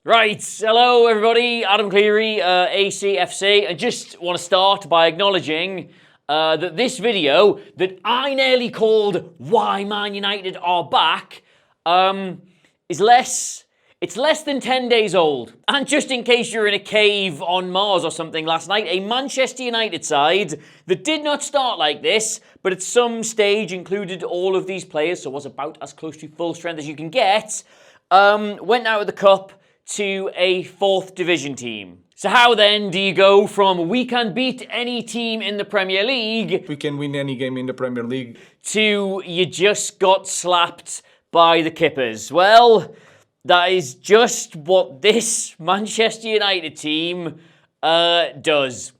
Right, hello everybody, Adam Clery, ACFC. I just want to start by acknowledging that this video that I nearly called Why Man United Are Back is less than 10 days old. And just in case you're in a cave on Mars or something last night, a Manchester United side that did not start like this, but at some stage included all of these players, so was about as close to full strength as you can get, went out of the cup to a 4th division team. So how then do you go from we can beat any team in the Premier League, we can win any game in the Premier League, to you just got slapped by the Kippers? Well, that is just what this Manchester United team does.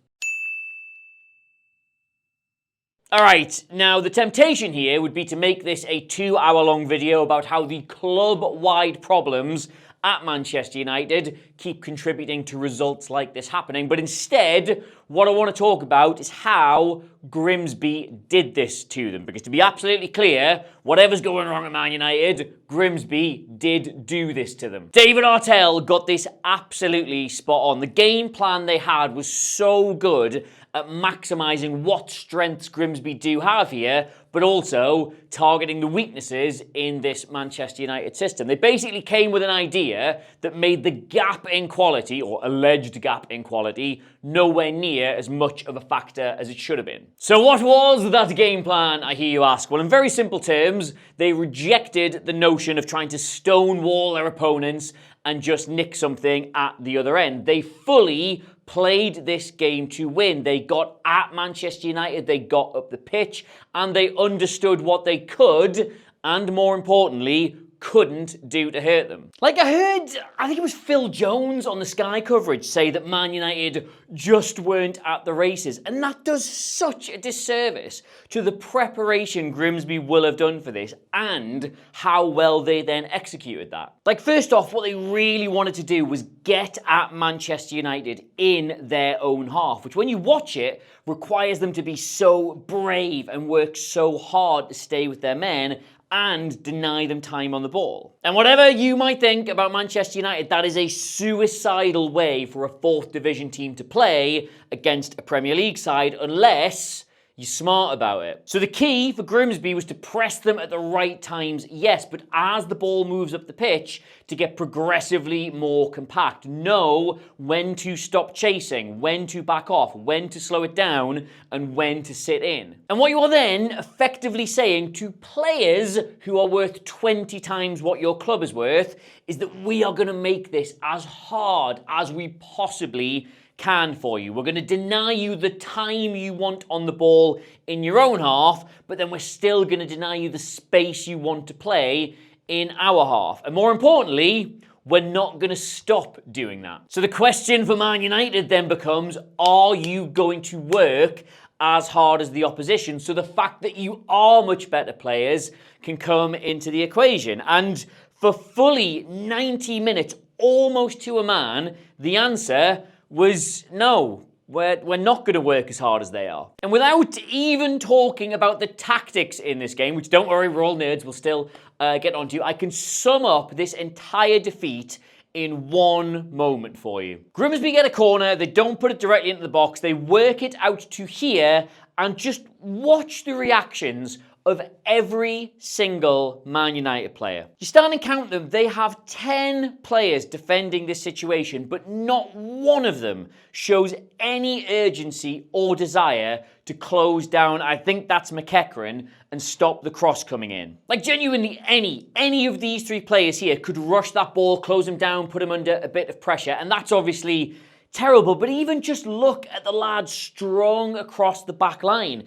Alright, now the temptation here would be to make this a 2-hour-long video about how the club-wide problems at Manchester United keep contributing to results like this happening. But instead, what I want to talk about is how Grimsby did this to them. Because to be absolutely clear, whatever's going wrong at Man United, Grimsby did do this to them. David Artell got this absolutely spot on. The game plan they had was so good at maximising what strengths Grimsby do have here, but also targeting the weaknesses in this Manchester United system. They basically came with an idea that made the gap in quality, or alleged gap in quality, nowhere near as much of a factor as it should have been. So what was that game plan, I hear you ask? Well, in very simple terms, they rejected the notion of trying to stonewall their opponents and just nick something at the other end. They fully played this game to win. They got at Manchester United, they got up the pitch, and they understood what they could, and more importantly, couldn't do to hurt them. Like I think it was Phil Jones on the Sky coverage say that Man United just weren't at the races, and that does such a disservice to the preparation Grimsby will have done for this and how well they then executed that. Like, first off, what they really wanted to do was get at Manchester United in their own half, which when you watch it requires them to be so brave and work so hard to stay with their men and deny them time on the ball. And whatever you might think about Manchester United, that is a suicidal way for a 4th division team to play against a Premier League side unless you're smart about it. So the key for Grimsby was to press them at the right times, yes, but as the ball moves up the pitch, to get progressively more compact. Know when to stop chasing, when to back off, when to slow it down, and when to sit in. And what you are then effectively saying to players who are worth 20 times what your club is worth is that we are going to make this as hard as we possibly can for you. We're going to deny you the time you want on the ball in your own half, but then we're still going to deny you the space you want to play in our half. And more importantly, we're not going to stop doing that. So the question for Man United then becomes, are you going to work as hard as the opposition? So the fact that you are much better players can come into the equation. And for fully 90 minutes, almost to a man, the answer was no, we're not going to work as hard as they are. And without even talking about the tactics in this game, which don't worry, we're all nerds, we'll still get onto, I can sum up this entire defeat in one moment for you. Grimsby get a corner, they don't put it directly into the box, they work it out to here, and just watch the reactions of every single Man United player. You stand and count them, they have 10 players defending this situation, but not one of them shows any urgency or desire to close down, I think that's McEachran, and stop the cross coming in. Like, genuinely, any of these 3 players here could rush that ball, close him down, put him under a bit of pressure, and that's obviously terrible, but even just look at the lads strung across the back line.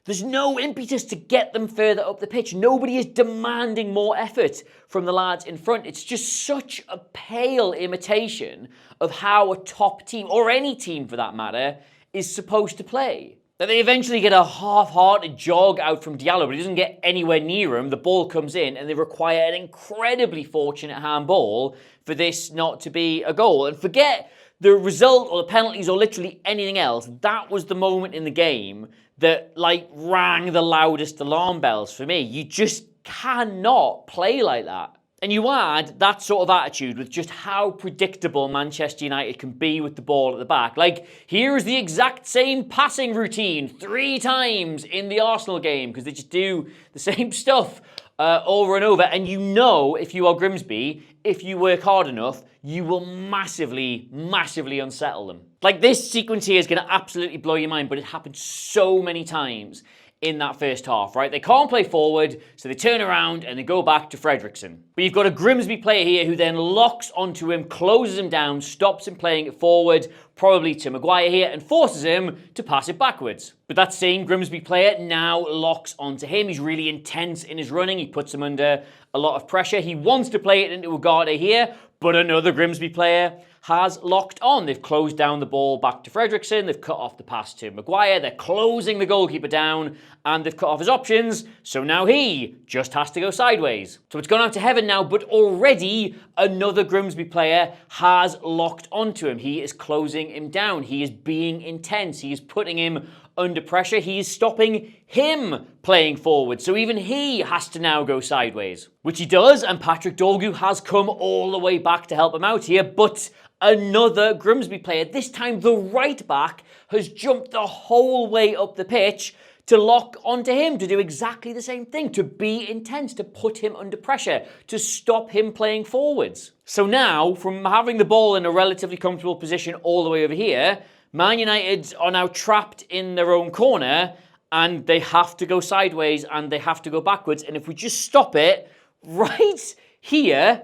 There's no impetus to get them further up the pitch. Nobody is demanding more effort from the lads in front. It's just such a pale imitation of how a top team, or any team for that matter, is supposed to play. That they eventually get a half-hearted jog out from Diallo, but he doesn't get anywhere near him. The ball comes in, and they require an incredibly fortunate handball for this not to be a goal. And forget the result or the penalties or literally anything else. That was the moment in the game that rang the loudest alarm bells for me. You just cannot play like that. And you add that sort of attitude with just how predictable Manchester United can be with the ball at the back. Like, here is the exact same passing routine 3 times in the Arsenal game, because they just do the same stuff over and over. And you know, if you are Grimsby, if you work hard enough, you will massively, massively unsettle them. Like, this sequence here is going to absolutely blow your mind, but it happened so many times in that first half, right? They can't play forward, so they turn around and they go back to Fredrickson. But you've got a Grimsby player here who then locks onto him, closes him down, stops him playing it forward, probably to Maguire here, and forces him to pass it backwards. But that same Grimsby player now locks onto him. He's really intense in his running. He puts him under a lot of pressure. He wants to play it into Ugarte here, but another Grimsby player has locked on. They've closed down the ball back to Fredrickson. They've cut off the pass to Maguire. They're closing the goalkeeper down, and they've cut off his options. So now he just has to go sideways. So it's gone out to heaven now, but already another Grimsby player has locked onto him. He is closing him down. He is being intense. He is putting him under pressure. He is stopping him playing forward. So even he has to now go sideways, which he does. And Patrick Dorgu has come all the way back to help him out here. But another Grimsby player, this time the right back, has jumped the whole way up the pitch to lock onto him, to do exactly the same thing, to be intense, to put him under pressure, to stop him playing forwards. So now, from having the ball in a relatively comfortable position all the way over here, Man United are now trapped in their own corner, and they have to go sideways and they have to go backwards. And if we just stop it right here,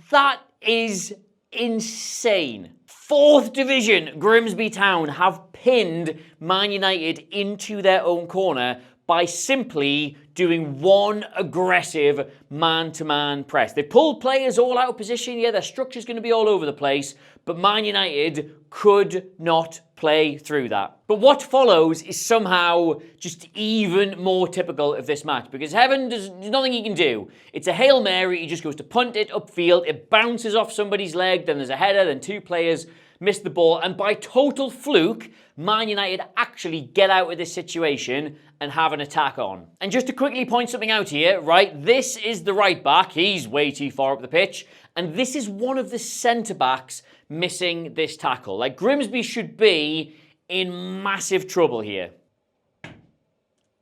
that is insane. 4th division Grimsby Town have pinned Man United into their own corner by simply doing one aggressive man-to-man press. They pulled players all out of position. Yeah, their structure's going to be all over the place, but Man United could not play through that. But what follows is somehow just even more typical of this match, because Heaven, there's nothing he can do. It's a Hail Mary. He just goes to punt it upfield. It bounces off somebody's leg. Then there's a header. Then 2 players miss the ball. And by total fluke, Man United actually get out of this situation and have an attack on. And just to quickly point something out here, right, this is the right back. He's way too far up the pitch. And this is one of the centre-backs missing this tackle. Like, Grimsby should be in massive trouble here.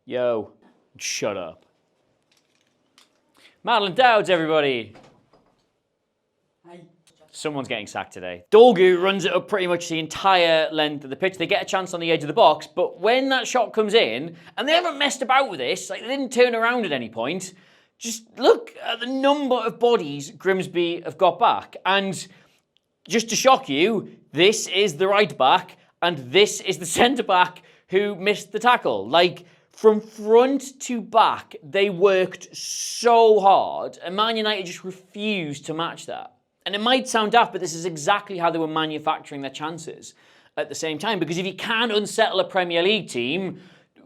Yo, shut up. Madeline Dowds, everybody. Hi. Someone's getting sacked today. Dorgu runs it up pretty much the entire length of the pitch. They get a chance on the edge of the box, but when that shot comes in, and they haven't messed about with this, like, they didn't turn around at any point, just look at the number of bodies Grimsby have got back. And just to shock you, this is the right back, and this is the centre back who missed the tackle. Like, from front to back, they worked so hard, and Man United just refused to match that. And it might sound daft, but this is exactly how they were manufacturing their chances at the same time. Because if you can unsettle a Premier League team,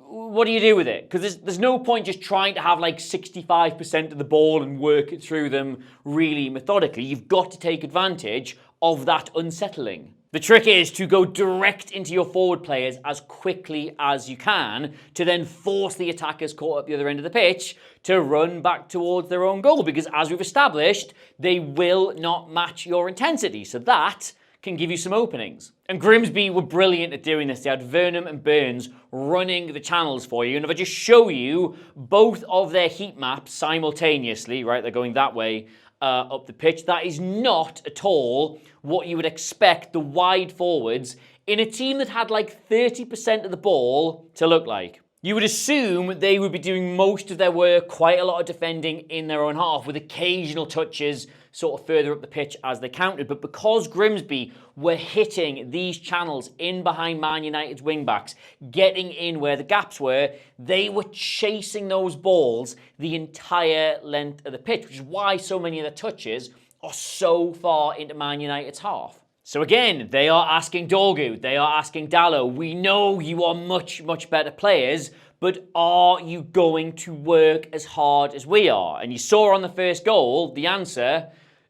what do you do with it? Because there's no point just trying to have like 65% of the ball and work it through them really methodically. You've got to take advantage of that unsettling. The trick is to go direct into your forward players as quickly as you can to then force the attackers caught up the other end of the pitch to run back towards their own goal, because as we've established, they will not match your intensity. So that can give you some openings. And Grimsby were brilliant at doing this. They had Vernon and Burns running the channels for you. And if I just show you both of their heat maps simultaneously, right, they're going that way up the pitch, that is not at all what you would expect the wide forwards in a team that had like 30% of the ball to look like. You would assume they would be doing most of their work, quite a lot of defending in their own half, with occasional touches sort of further up the pitch as they countered. But because Grimsby were hitting these channels in behind Man United's wingbacks, getting in where the gaps were, they were chasing those balls the entire length of the pitch, which is why so many of the touches are so far into Man United's half. So again, they are asking Dorgu, they are asking Dallo, we know you are much, much better players, but are you going to work as hard as we are? And you saw on the first goal, the answer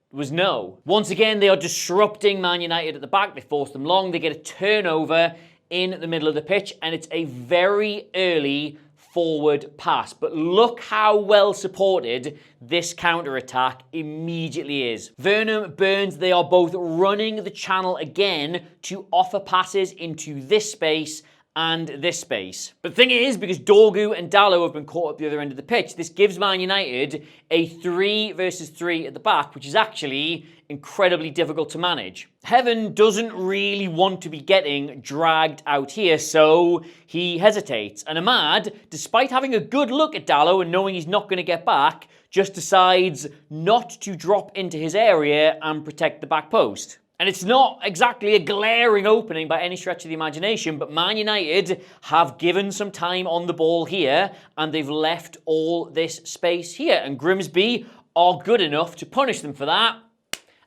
was no. Once again, they are disrupting Man United at the back. They force them long. They get a turnover in the middle of the pitch, and it's a very early forward pass. But look how well supported this counter-attack immediately is. Vernon, Burns, they are both running the channel again to offer passes into this space and this space. But the thing is, because Dorgu and Dalot have been caught up the other end of the pitch, this gives Man United a 3 versus 3 at the back, which is actually incredibly difficult to manage. Heaven doesn't really want to be getting dragged out here, so he hesitates. And Ahmad, despite having a good look at Dalot and knowing he's not going to get back, just decides not to drop into his area and protect the back post. And it's not exactly a glaring opening by any stretch of the imagination, but Man United have given some time on the ball here, and they've left all this space here. And Grimsby are good enough to punish them for that,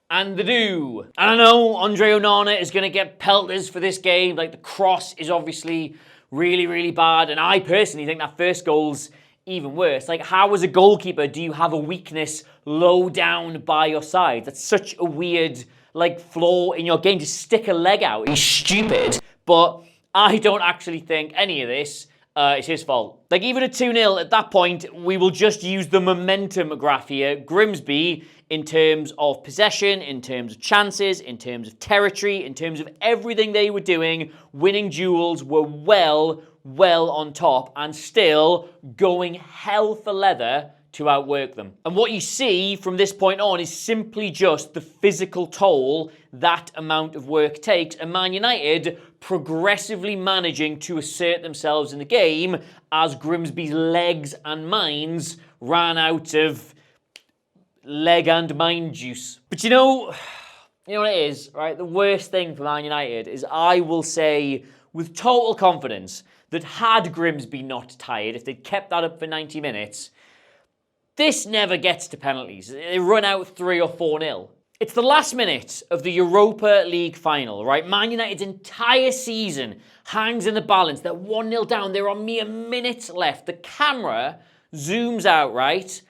and they do. And I know Andre Onana is going to get pelters for this game. Like, the cross is obviously really, really bad, and I personally think that first goal's even worse. Like, how as a goalkeeper do you have a weakness low down by your side? That's such a weird flaw in your game. Just stick a leg out. He's stupid. But I don't actually think any of this is his fault. Like, even at 2-0, at that point, we will just use the momentum graph here. Grimsby, in terms of possession, in terms of chances, in terms of territory, in terms of everything they were doing, winning duels, were well on top and still going hell for leather to outwork them. And what you see from this point on is simply just the physical toll that amount of work takes, and Man United progressively managing to assert themselves in the game as Grimsby's legs and minds ran out of leg and mind juice. But you know what it is, right? The worst thing for Man United is, I will say with total confidence, that had Grimsby not tired, if they'd kept that up for 90 minutes, this never gets to penalties. They run out 3 or 4-0. It's the last minute of the Europa League final, right? Man United's entire season hangs in the balance. They're 1-0 down. There are mere minutes left. The camera zooms out, right?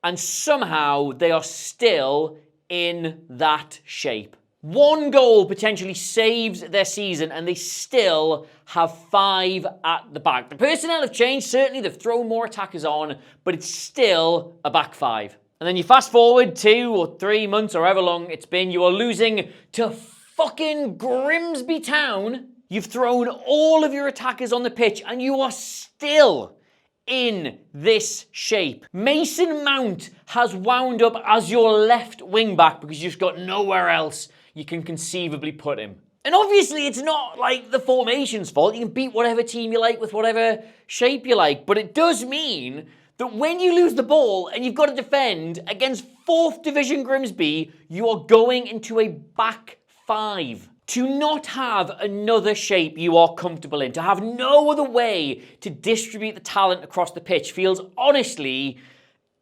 And somehow they are still in that shape. One goal potentially saves their season, and they still have 5 at the back. The personnel have changed, certainly. They've thrown more attackers on, but it's still a back 5. And then you fast forward 2 or 3 months, or however long it's been, you are losing to fucking Grimsby Town. You've thrown all of your attackers on the pitch, and you are still in this shape. Mason Mount has wound up as your left wing back because you've got nowhere else you can conceivably put him. And obviously it's not like the formation's fault. You can beat whatever team you like with whatever shape you like. But it does mean that when you lose the ball and you've got to defend against 4th Division Grimsby, you are going into a back 5. To not have another shape you are comfortable in, to have no other way to distribute the talent across the pitch, feels honestly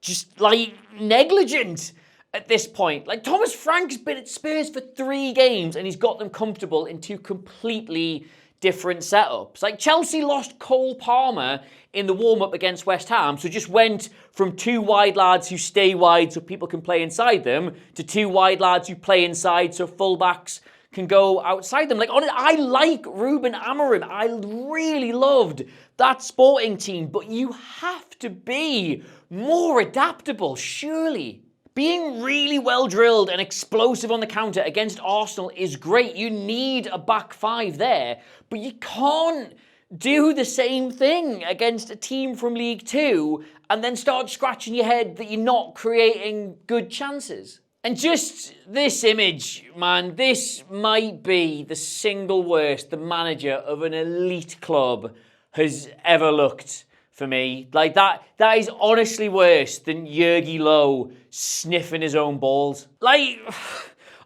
just like negligent at this point. Like, Thomas Frank's been at Spurs for 3 games and he's got them comfortable in 2 completely different setups. Like, Chelsea lost Cole Palmer in the warm-up against West Ham, so just went from 2 wide lads who stay wide so people can play inside them to 2 wide lads who play inside so fullbacks can go outside them. Like, honestly, I like Ruben Amorim. I really loved that Sporting team, but you have to be more adaptable, surely. Being really well drilled and explosive on the counter against Arsenal is great. You need a back 5 there, but you can't do the same thing against a team from League 2 and then start scratching your head that you're not creating good chances. And just this image, man, this might be the single worst the manager of an elite club has ever looked for me. Like, that is honestly worse than Jurgi Low sniffing his own balls. Like,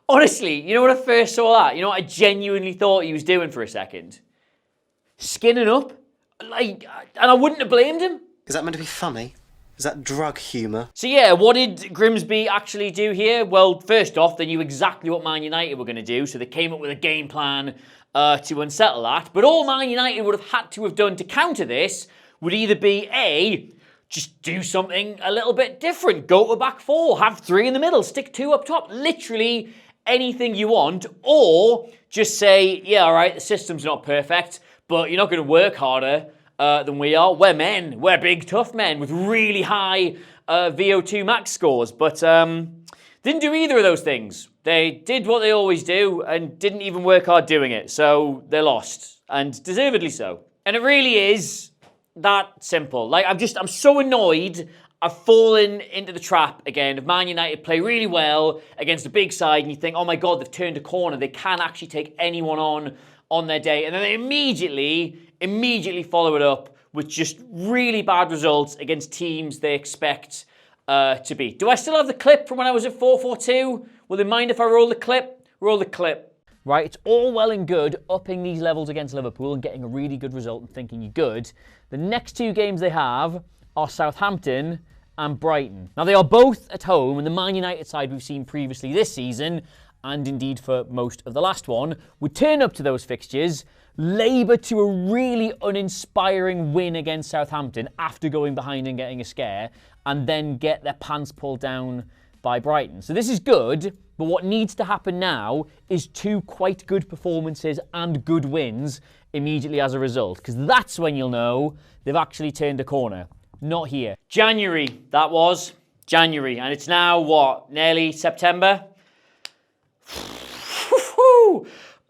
honestly, you know when I first saw that? You know what I genuinely thought he was doing for a second? Skinning up. Like, and I wouldn't have blamed him. Is that meant to be funny? Is that drug humour? So yeah, what did Grimsby actually do here? Well, first off, they knew exactly what Man United were going to do, so they came up with a game plan to unsettle that. But all Man United would have had to have done to counter this would either be A, just do something a little bit different. Go to back 4, have 3 in the middle, stick 2 up top. Literally anything you want. Or just say, yeah, all right, the system's not perfect, but you're not going to work harder than we are. We're men. We're big, tough men with really high VO2 max scores. But didn't do either of those things. They did what they always do and didn't even work hard doing it. So they lost, and deservedly so. And it really is that simple. Like, I'm so annoyed. I've fallen into the trap again of Man United play really well against a big side, and you think, oh my God, they've turned a corner. They can actually take anyone on their day. And then they immediately follow it up with just really bad results against teams they expect to beat. Do I still have the clip from when I was at 4-4-2? Will they mind if I roll the clip? Roll the clip. Right, it's all well and good upping these levels against Liverpool and getting a really good result and thinking you're good. The next 2 games they have are Southampton and Brighton. Now, they are both at home, and the Man United side we've seen previously this season, and indeed for most of the last one, would turn up to those fixtures, labour to a really uninspiring win against Southampton after going behind and getting a scare, and then get their pants pulled down by Brighton. So this is good, but what needs to happen now is 2 quite good performances and good wins immediately as a result, because that's when you'll know they've actually turned a corner. Not here. January, that was. January, and it's now, what, nearly September?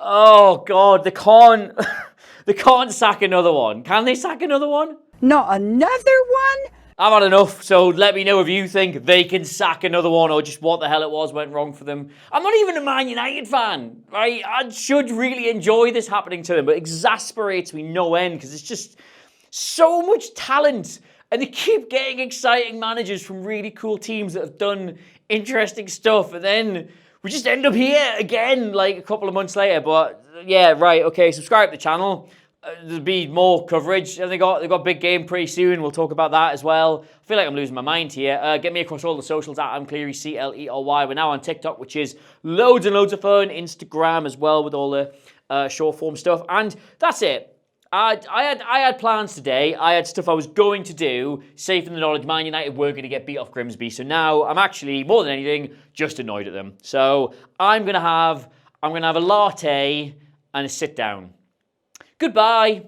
Oh, God, they can't sack another one. Can they sack another one? Not another one? I've had enough, so let me know if you think they can sack another one or just what the hell it was went wrong for them. I'm not even a Man United fan, right? I should really enjoy this happening to them, but it exasperates me no end because it's just so much talent. And they keep getting exciting managers from really cool teams that have done interesting stuff. And then we just end up here again, like a couple of months later. But yeah, right, okay, subscribe to the channel. There'll be more coverage. And they got a big game pretty soon. We'll talk about that as well. I feel like I'm losing my mind here. Get me across all the socials at Adam Clery, Clery. We're now on TikTok, which is loads and loads of fun. Instagram as well with all the short form stuff. And that's it. I had plans today. I had stuff I was going to do, safe in the knowledge Man United were going to get beat off Grimsby. So now I'm actually, more than anything, just annoyed at them. So I'm gonna have a latte and a sit down. Goodbye.